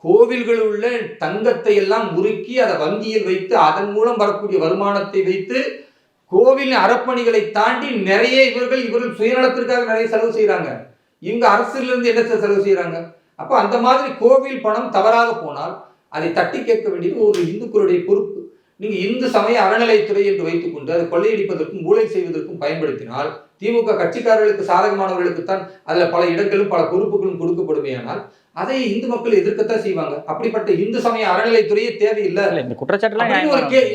கோவில்களில் உள்ள தங்கத்தை எல்லாம் உருக்கி அதை வங்கியில் வைத்து அதன் மூலம் வரக்கூடிய வருமானத்தை வைத்து கோவில் அறப்பணிகளை தாண்டி நிறைய இவர்கள் சுயநலத்திற்காக நிறைய செலவு செய்யறாங்க. இவங்க அரசிலிருந்து என்ன செலவு செய்யறாங்க? அப்ப அந்த மாதிரி கோவில் பணம் தவறாக போனால் அதை தட்டி கேட்க வேண்டியது ஒரு இந்துக்களுடைய பொறுப்பு. நீங்க இந்து சமய அறநிலையத்துறை என்று வைத்துக் கொண்டு அதை கொள்ளையடிப்பதற்கும் ஊழல் செய்வதற்கும் பயன்படுத்தினால் திமுக கட்சிக்காரர்களுக்கு சாதகமானவர்களுக்குத்தான் அதுல பல இடங்களும் பல பொறுப்புகளும் கொடுக்கப்படுமையானால் அதை இந்து மக்கள் எதிர்க்கத்தான் செய்வாங்க. அப்படிப்பட்ட இந்து சமய அறநிலையத்துறையே தேவையில்லை இந்த குற்றச்சாட்டு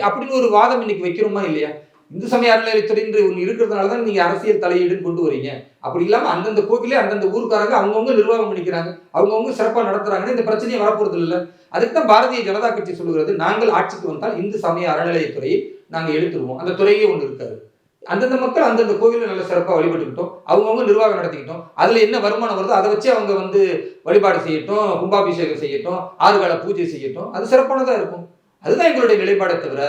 அப்படின்னு ஒரு வாதம் இன்னைக்கு வைக்கிறோமா இல்லையா? இந்து சமய அறநிலையத்துறை ஒன்று இருக்கிறதுனாலதான் நீங்க அரசியல் தலையீடு கொண்டு வரீங்க. அப்படி இல்லாம அந்தந்த கோவிலே அந்தந்த ஊருக்காரங்க அவங்கவுங்க நிர்வாகம் பண்ணிக்கிறாங்க, அவங்கவுங்க சிறப்பா நடத்துறாங்கன்னு இந்த பிரச்சனையை வரப்போறது இல்லை. அதுக்கு தான் பாரதிய ஜனதா கட்சி சொல்லுகிறது, நாங்கள் ஆட்சிக்கு வந்தால் இந்து சமய அறநிலையத்துறையை நாங்கள் எடுத்துருவோம். அந்த துறையே ஒன்று இருக்காது. அந்தந்த மக்கள் அந்தந்த கோவில நல்ல சிறப்பாக வழிபட்டுக்கிட்டோம், அவங்கவுங்க நிர்வாகம் நடத்திக்கிட்டோம். அதுல என்ன வருமானம் வருதோ அதை வச்சு அவங்க வழிபாடு செய்யட்டும், கும்பாபிஷேகம் செய்யட்டும், ஆறுகால பூஜை செய்யட்டும், அது சிறப்பானதா இருக்கும். அதுதான் எங்களுடைய நிலைப்பாடை தவிர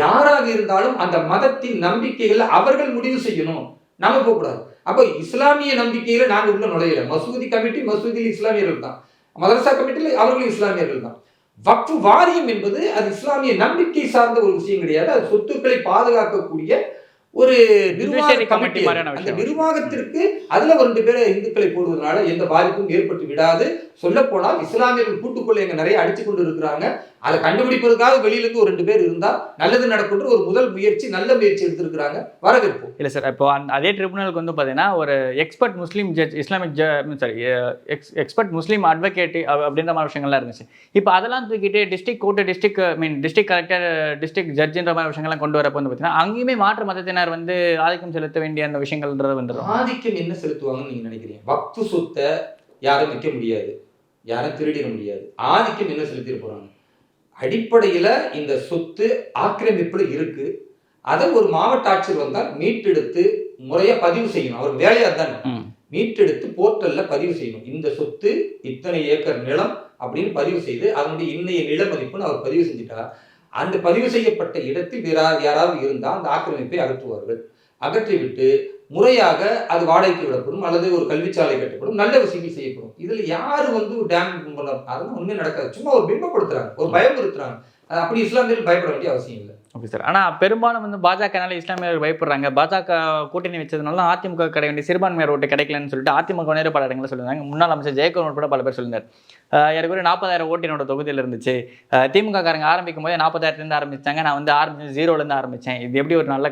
யாராக இருந்தாலும் அந்த மதத்தின் நம்பிக்கைகள் அவர்கள் முடிவு செய்யணும், நாம போகக்கூடாது. அப்போ இஸ்லாமிய நம்பிக்கையில நாங்க உள்ள நுழையல. மசூதி கமிட்டி மசூதியில் இஸ்லாமியர்கள் தான், மதரசா கமிட்டியில் அவர்களும் இஸ்லாமியர்கள் தான். வக்ஃப் வாரியம் என்பது அது இஸ்லாமிய நம்பிக்கை சார்ந்த ஒரு விஷயம் கிடையாது. அது சொத்துக்களை பாதுகாக்கக்கூடிய ஒரு நிர்வாக கமிட்டி. அந்த நிர்வாகத்திற்கு அதுல ஒரு 2 பேரை இந்துக்களை போடுவதனால எந்த பாதிப்பும் ஏற்பட்டு விடாது. சொல்ல போனால் இஸ்லாமியர்கள் கூட்டுக்குள்ள எங்க நிறைய அடிச்சு கொண்டு இருக்கிறாங்க. அதை கண்டுபிடிப்பதற்காக வெளியில இருந்து ஒரு 2 பேர் இருந்தா நல்லது நடக்கும் ஒரு முதல் முயற்சி, நல்ல முயற்சி எடுத்திருக்கிறாங்க, வரவேற்போம். இல்ல சார், இப்போ அதே ட்ரிபுனலுக்கு பாத்தீங்கன்னா ஒரு expert Muslim judge, Islamic expert Muslim advocate அப்படின்ற மாதிரி விஷயங்கள்லாம் இருந்துச்சு. இப்போ அதெல்லாம் தூக்கிட்டு district court, district collector, district ஜட்ஜ்ன்ற மாதிரி விஷயங்கள்லாம் கொண்டு வரப்போ பார்த்தீங்கன்னா அங்கேயுமே மாற்று மதத்தினர் ஆதிக்கம் செலுத்த வேண்டிய அந்த விஷயங்கள்ன்றது வந்துடும். ஆதிக்கம் என்ன செலுத்துவாங்கன்னு நீங்க நினைக்கிறீங்க? வக்ஃப் சொத்தை யாரும் விற்க முடியாது, யாரும் திருடிட முடியாது. ஆதிக்கம் என்ன செலுத்திட்டு போறாங்க? அடிப்படையில இந்த சொத்து ஆக்கிரமிப்புல இருக்கு, அதை ஒரு மாவட்ட ஆட்சியர் வந்தால் மீட்டெடுத்து முறையா பதிவு செய்யணும். அவர் வேலையா தானே, மீட்டெடுத்து போர்ட்டல்ல பதிவு செய்யணும். இந்த சொத்து இத்தனை ஏக்கர் நிலம் அப்படின்னு பதிவு செய்து அதனுடைய இன்னைய நில மதிப்புன்னு அவர் பதிவு செஞ்சுட்டா அந்த பதிவு செய்யப்பட்ட இடத்தில் வேற யாராவது இருந்தால் அந்த ஆக்கிரமிப்பை அகற்றுவார்கள். அகற்றிவிட்டு முறையாக அது வாடகைக்கு விடப்படும் அல்லது ஒரு கல்விச்சாலை கட்டப்படும், நல்ல விஷயங்கள் செய்யப்படும். இதுல யாரு டேம் பண்ணலாம், அதெல்லாம் ஒண்ணுமே நடக்காது. சும்மா ஒரு பிம்பப்படுத்துறாங்க, ஒரு பயமுறுத்துறாங்க. அப்படி இஸ்லாமியர்கள் பயப்பட வேண்டிய அவசியம் இல்லை. Okay sir. ஆனால் பெரும்பாலும் பாஜகனால இஸ்லாமியர்கள் பயப்படுறாங்க. பாஜக கூட்டணி வச்சதுனால அதிமுக கிடைக்க வேண்டிய சிறுபான்மையர் ஓட்டு கிடைக்கலன்னு சொல்லிட்டு அதிமுக நேர பல இடங்களில் சொல்லியிருந்தாங்க. முன்னாள் அமைச்சர் ஜெயக்குமார் உட்பட பல பேர் சொல்லியிருந்தார். எனக்கு ஒரு 40,000 ஓட்டு என்னோட தொகுதியில் இருந்துச்சு, திமுக காரங்க ஆரம்பிக்கும் போது 40,000 ஆரம்பிச்சாங்க, நான் ஆரம்பிச்சேன் 0லேருந்து ஆரம்பித்தேன், இது எப்படி ஒரு நல்ல